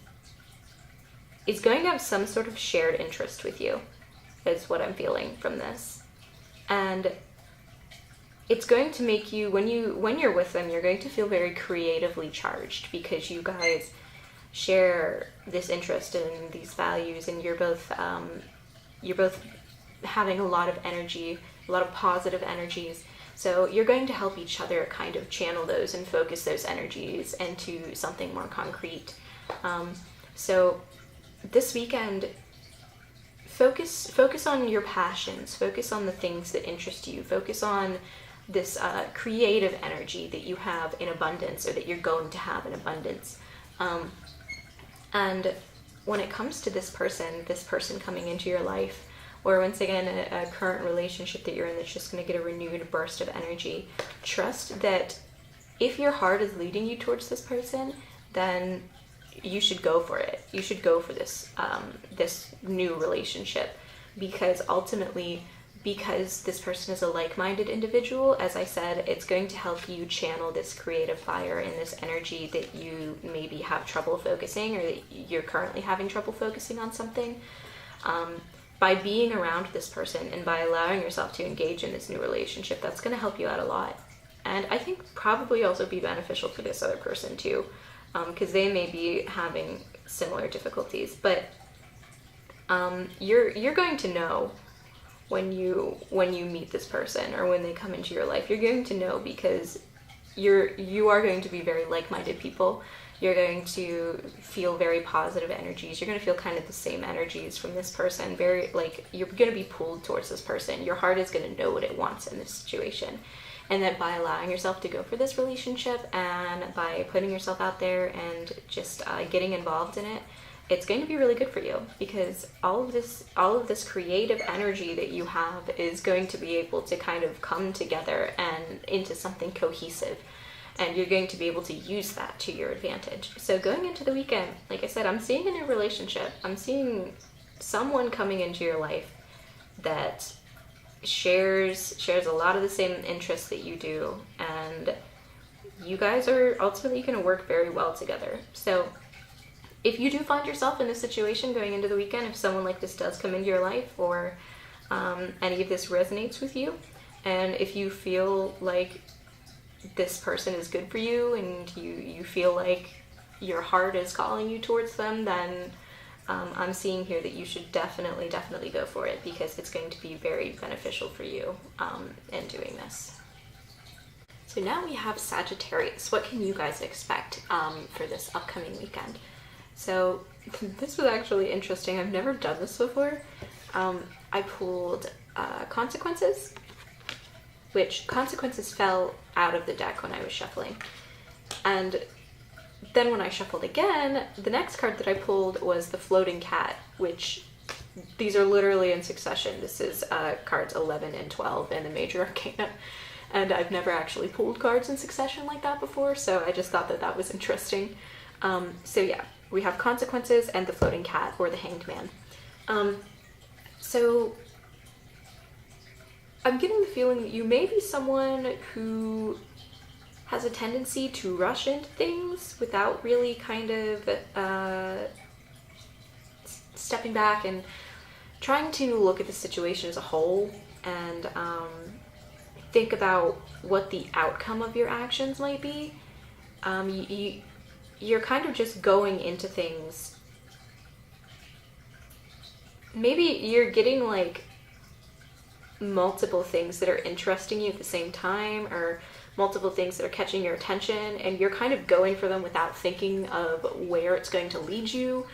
is going to have some sort of shared interest with you, is what I'm feeling from this. And it's going to make you, when you're with them, you're going to feel very creatively charged because you guys share this interest and these values, and you're both having a lot of energy, a lot of positive energies. So you're going to help each other kind of channel those and focus those energies into something more concrete. So this weekend, focus on your passions, focus on the things that interest you, focus on this creative energy that you have in abundance, or that you're going to have in abundance. And when it comes to this person coming into your life, or once again a current relationship that you're in that's just going to get a renewed burst of energy, trust that if your heart is leading you towards this person, then you should go for it. You should go for this new relationship, because ultimately, because this person is a like-minded individual, as I said, it's going to help you channel this creative fire and this energy that you maybe have trouble focusing, or that you're currently having trouble focusing on something. By being around this person and by allowing yourself to engage in this new relationship, that's going to help you out a lot. And I think probably also be beneficial for this other person too, because they may be having similar difficulties. But you're going to know when you meet this person, or when they come into your life. You're going to know, because you are going to be very like-minded people. You're going to feel very positive energies. You're going to feel kind of the same energies from this person. Very, like, you're going to be pulled towards this person. Your heart is going to know what it wants in this situation. And that by allowing yourself to go for this relationship, and by putting yourself out there and just getting involved in it, it's going to be really good for you, because all of this creative energy that you have is going to be able to kind of come together and into something cohesive. And you're going to be able to use that to your advantage. So going into the weekend, like I said, I'm seeing a new relationship. I'm seeing someone coming into your life that shares a lot of the same interests that you do, and you guys are ultimately going to work very well together. So if you do find yourself in this situation going into the weekend, if someone like this does come into your life, or any of this resonates with you, and if you feel like this person is good for you and you feel like your heart is calling you towards them, then I'm seeing here that you should definitely go for it, because it's going to be very beneficial for you in doing this. So now we have Sagittarius. What can you guys expect for this upcoming weekend? So this was actually interesting. I've never done this before. I pulled Consequences, which Consequences fell out of the deck when I was shuffling. And then when I shuffled again, the next card that I pulled was the Floating Cat, which these are literally in succession. This is cards 11 and 12 in the Major Arcana. And I've never actually pulled cards in succession like that before, so I just thought that that was interesting. So yeah, we have Consequences and the Floating Cat, or the Hanged Man. So I'm getting the feeling that you may be someone who has a tendency to rush into things without really kind of stepping back and trying to look at the situation as a whole and think about what the outcome of your actions might be. You're kind of just going into things. Maybe you're getting like multiple things that are interesting you at the same time, or multiple things that are catching your attention, and you're kind of going for them without thinking of where it's going to lead you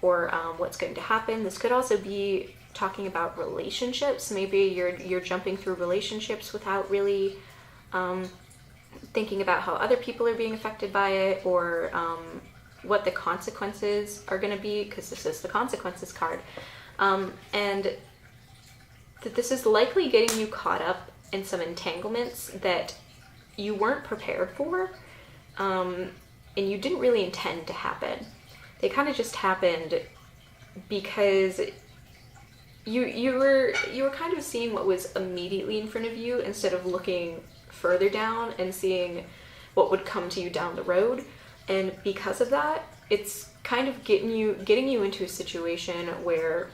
or what's going to happen. This could also be talking about relationships. Maybe you're jumping through relationships without really thinking about how other people are being affected by it, or what the consequences are going to be, because this is the Consequences card. And that this is likely getting you caught up in some entanglements that you weren't prepared for, and you didn't really intend to happen. They kind of just happened because you were kind of seeing what was immediately in front of you instead of looking further down and seeing what would come to you down the road. And because of that, it's kind of getting you into a situation where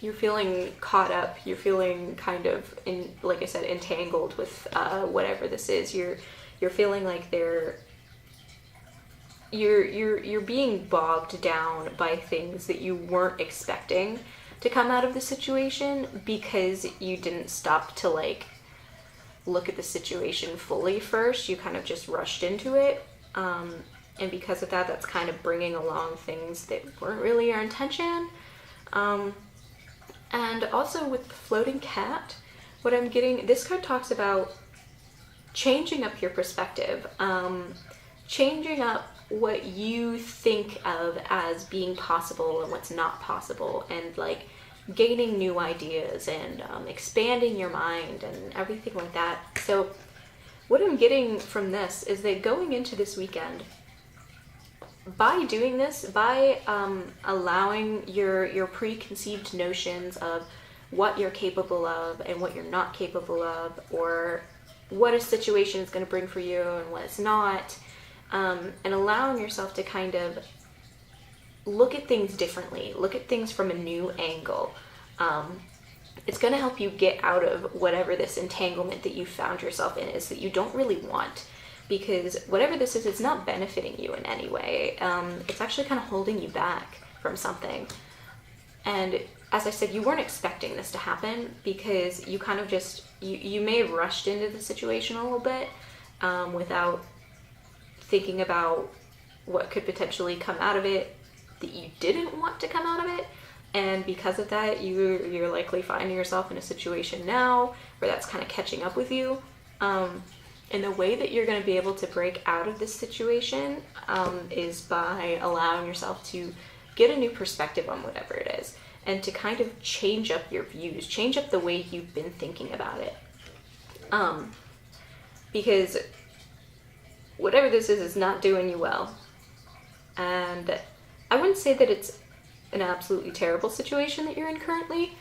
you're feeling caught up, you're feeling kind of, like I said, entangled with whatever this is. You're feeling like you're being bogged down by things that you weren't expecting to come out of the situation, because you didn't stop to like look at the situation fully first. You kind of just rushed into it, and because of that, that's kind of bringing along things that weren't really your intention. And also with the Floating Cat, what I'm getting, this card talks about changing up your perspective, changing up what you think of as being possible and what's not possible, and like gaining new ideas and expanding your mind and everything like that. So what I'm getting from this is that going into this weekend, by doing this, by allowing your preconceived notions of what you're capable of and what you're not capable of, or what a situation is going to bring for you and what it's not, and allowing yourself to kind of look at things differently, look at things from a new angle. It's going to help you get out of whatever this entanglement that you found yourself in is that you don't really want. Because whatever this is, it's not benefiting you in any way. It's actually kind of holding you back from something. And as I said, you weren't expecting this to happen, because you kind of just, you may have rushed into the situation a little bit without thinking about what could potentially come out of it that you didn't want to come out of it. And because of that, you're likely finding yourself in a situation now where that's kind of catching up with you. And the way that you're going to be able to break out of this situation is by allowing yourself to get a new perspective on whatever it is, and to kind of change up your views, change up the way you've been thinking about it. Because whatever this is not doing you well. And I wouldn't say that it's an absolutely terrible situation that you're in currently,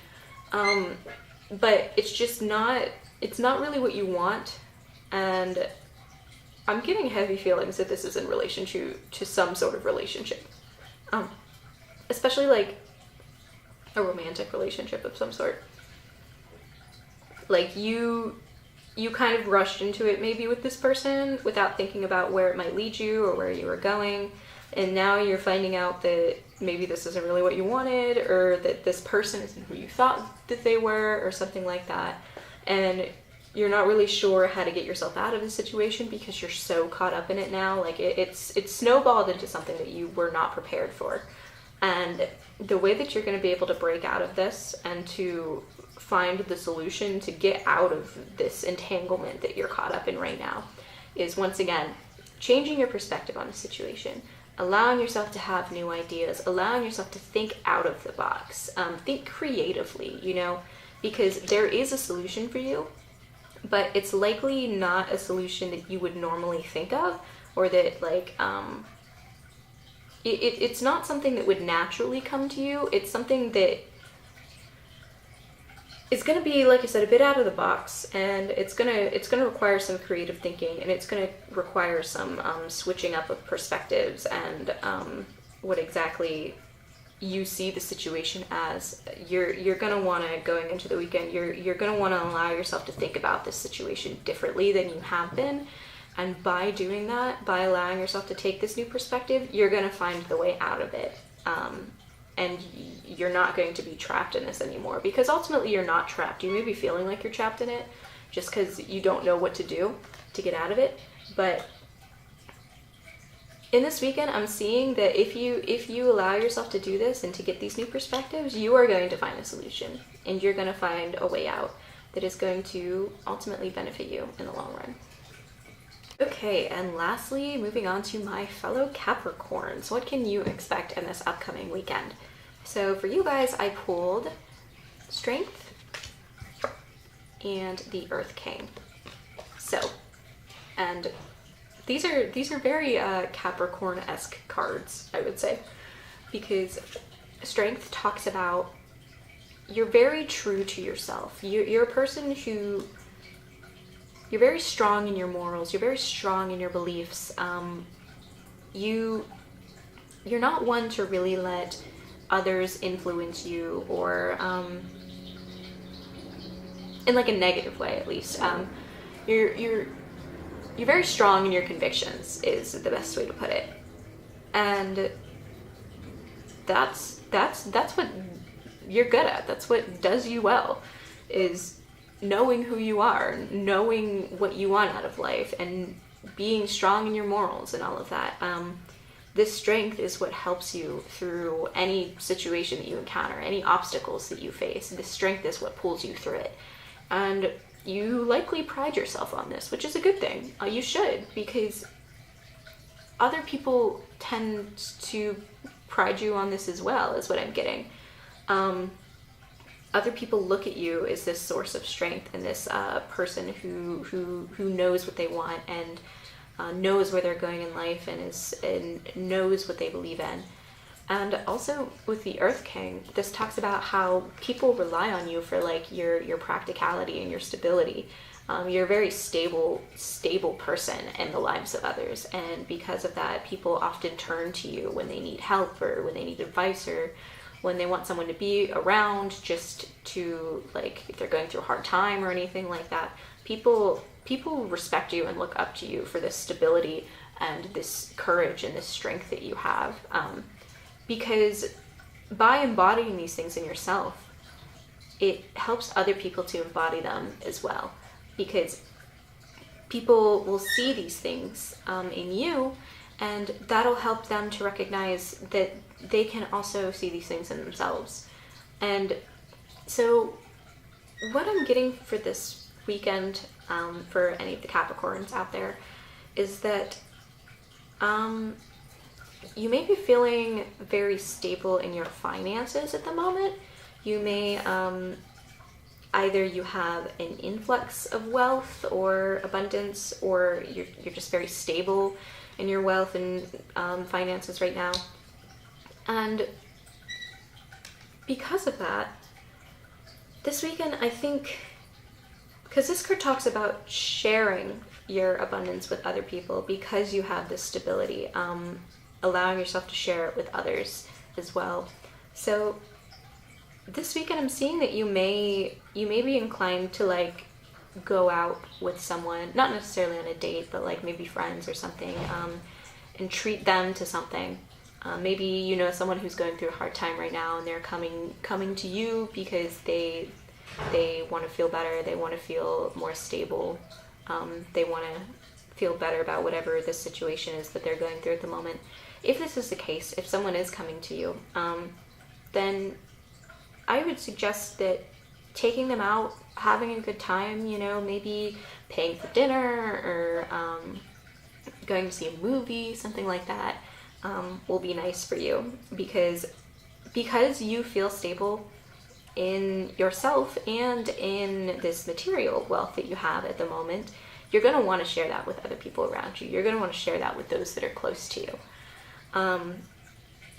but it's just not, it's not really what you want. And I'm getting heavy feelings that this is in relation to some sort of relationship. Especially like a romantic relationship of some sort. Like you you kind of rushed into it maybe with this person without thinking about where it might lead you or where you were going. And now you're finding out that maybe this isn't really what you wanted, or that this person isn't who you thought that they were, or something like that. And you're not really sure how to get yourself out of the situation because you're so caught up in it now. Like it's snowballed into something that you were not prepared for. And the way that you're going to be able to break out of this and to find the solution to get out of this entanglement that you're caught up in right now is, once again, changing your perspective on the situation. Allowing yourself to have new ideas, allowing yourself to think out of the box, think creatively, you know, because there is a solution for you, but it's likely not a solution that you would normally think of, or that like, it's not something that would naturally come to you. It's something that is going to be, like I said, a bit out of the box, and it's gonna require some creative thinking, and it's gonna require some switching up of perspectives and what exactly you see the situation as. You're gonna want to, going into the weekend, you're gonna want to allow yourself to think about this situation differently than you have been, and by doing that, by allowing yourself to take this new perspective, you're gonna find the way out of it. And you're not going to be trapped in this anymore, because ultimately you're not trapped. You may be feeling like you're trapped in it just because you don't know what to do to get out of it. But in this weekend, I'm seeing that if you allow yourself to do this and to get these new perspectives, you are going to find a solution, and you're going to find a way out that is going to ultimately benefit you in the long run. Okay, and lastly, moving on to my fellow Capricorns. What can you expect in this upcoming weekend? So for you guys, I pulled Strength and the Earth King. So, and these are very Capricorn-esque cards, I would say, because Strength talks about you're very true to yourself. You're a person who, you're very strong in your morals. You're very strong in your beliefs. You're not one to really let others influence you, or in like a negative way, at least. You're very strong in your convictions, is the best way to put it, and that's what you're good at. That's what does you well, is knowing who you are, knowing what you want out of life, and being strong in your morals and all of that. This strength is what helps you through any situation that you encounter, any obstacles that you face. This strength is what pulls you through it. And you likely pride yourself on this, which is a good thing. You should, because other people tend to pride you on this as well, is what I'm getting. Other people look at you as this source of strength, and this person who knows what they want, and knows where they're going in life, and knows what they believe in. And also with the Earth King, this talks about how people rely on you for like your practicality and your stability. You're a very stable person in the lives of others, and because of that, people often turn to you when they need help, or when they need advice, or when they want someone to be around, just to, like, if they're going through a hard time or anything like that. People respect you and look up to you for this stability and this courage and this strength that you have, because by embodying these things in yourself, it helps other people to embody them as well, because people will see these things in you, and that'll help them to recognize that they can also see these things in themselves. And so what I'm getting for this weekend, for any of the Capricorns out there, is that you may be feeling very stable in your finances at the moment. You may either you have an influx of wealth or abundance, or you're just very stable in your wealth and finances right now. And because of that, this weekend, I think, because this card talks about sharing your abundance with other people, because you have this stability, allowing yourself to share it with others as well. So this weekend, I'm seeing that you may be inclined to like go out with someone, not necessarily on a date, but like maybe friends or something, and treat them to something. Maybe you know someone who's going through a hard time right now, and they're coming to you because they want to feel better, they want to feel more stable, they want to feel better about whatever the situation is that they're going through at the moment. If this is the case, if someone is coming to you, then I would suggest that taking them out, having a good time, you know, maybe paying for dinner or going to see a movie, something like that, will be nice for you, because you feel stable in yourself and in this material wealth that you have at the moment. You're going to want to share that with other people around you. You're going to want to share that with those that are close to you.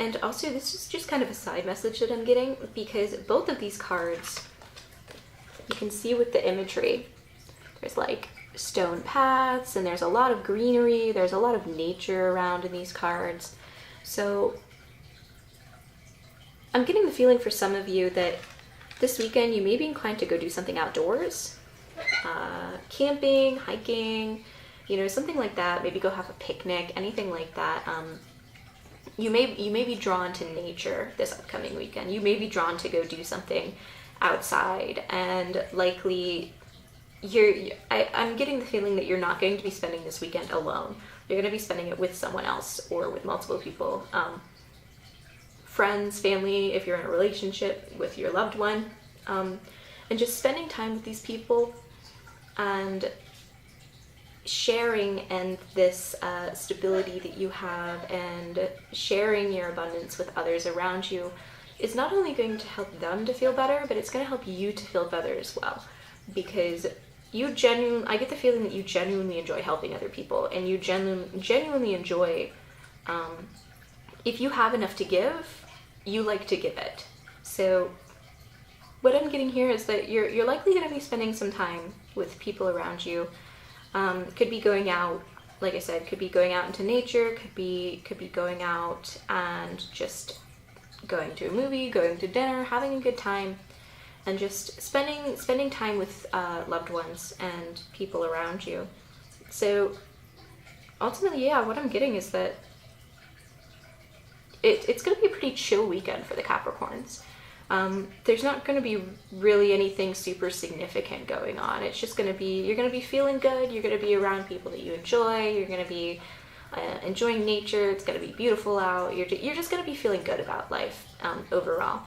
And also, this is just kind of a side message that I'm getting, because both of these cards, you can see with the imagery, there's like stone paths, and there's a lot of greenery, there's a lot of nature around in these cards. So I'm getting the feeling for some of you that this weekend you may be inclined to go do something outdoors, camping, hiking, you know, something like that. Maybe go have a picnic, anything like that. You may be drawn to nature this upcoming weekend. You may be drawn to go do something outside, and likely I'm getting the feeling that you're not going to be spending this weekend alone. You're going to be spending it with someone else or with multiple people, friends, family, if you're in a relationship with your loved one, and just spending time with these people and sharing and this stability that you have, and sharing your abundance with others around you is not only going to help them to feel better, but it's going to help you to feel better as well, because I get the feeling that you genuinely enjoy helping other people, and you genuinely enjoy, if you have enough to give, you like to give it. So what I'm getting here is that you're likely going to be spending some time with people around you. Could be going out, like I said, could be going out into nature, could be going out and just going to a movie, going to dinner, having a good time, and just spending time with loved ones and people around you. So ultimately, yeah, what I'm getting is that it's going to be a pretty chill weekend for the Capricorns. There's not going to be really anything super significant going on. It's just going to be, you're going to be feeling good, you're going to be around people that you enjoy, you're going to be enjoying nature, it's going to be beautiful out, you're just going to be feeling good about life overall.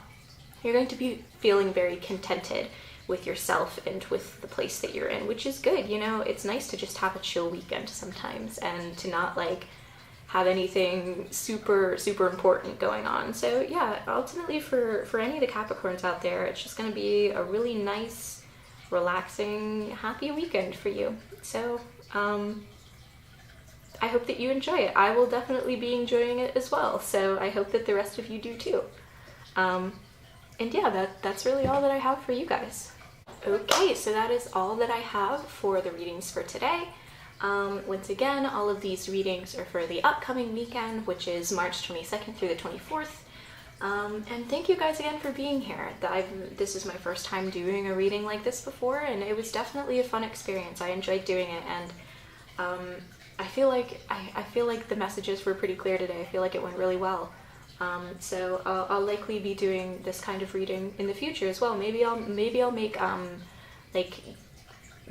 You're going to be feeling very contented with yourself and with the place that you're in, which is good. You know, it's nice to just have a chill weekend sometimes and to not like have anything super important going on. So yeah, ultimately for any of the Capricorns out there, it's just going to be a really nice, relaxing, happy weekend for you. So I hope that you enjoy it. I will definitely be enjoying it as well, so I hope that the rest of you do too. And yeah, that's really all that I have for you guys. Okay, so that is all that I have for the readings for today. Once again, all of these readings are for the upcoming weekend, which is March 22nd through the 24th. And thank you guys again for being here. This is my first time doing a reading like this before, and it was definitely a fun experience. I enjoyed doing it, and I feel like the messages were pretty clear today. I feel like it went really well. So I'll likely be doing this kind of reading in the future as well. Maybe I'll make like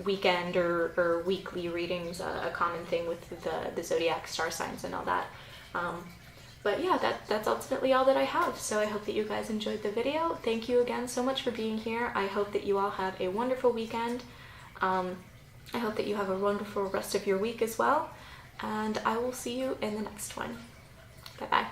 weekend or weekly readings a common thing with the zodiac star signs and all that. But yeah, that's ultimately all that I have. So I hope that you guys enjoyed the video. Thank you again so much for being here. I hope that you all have a wonderful weekend. I hope that you have a wonderful rest of your week as well. And I will see you in the next one. Bye-bye.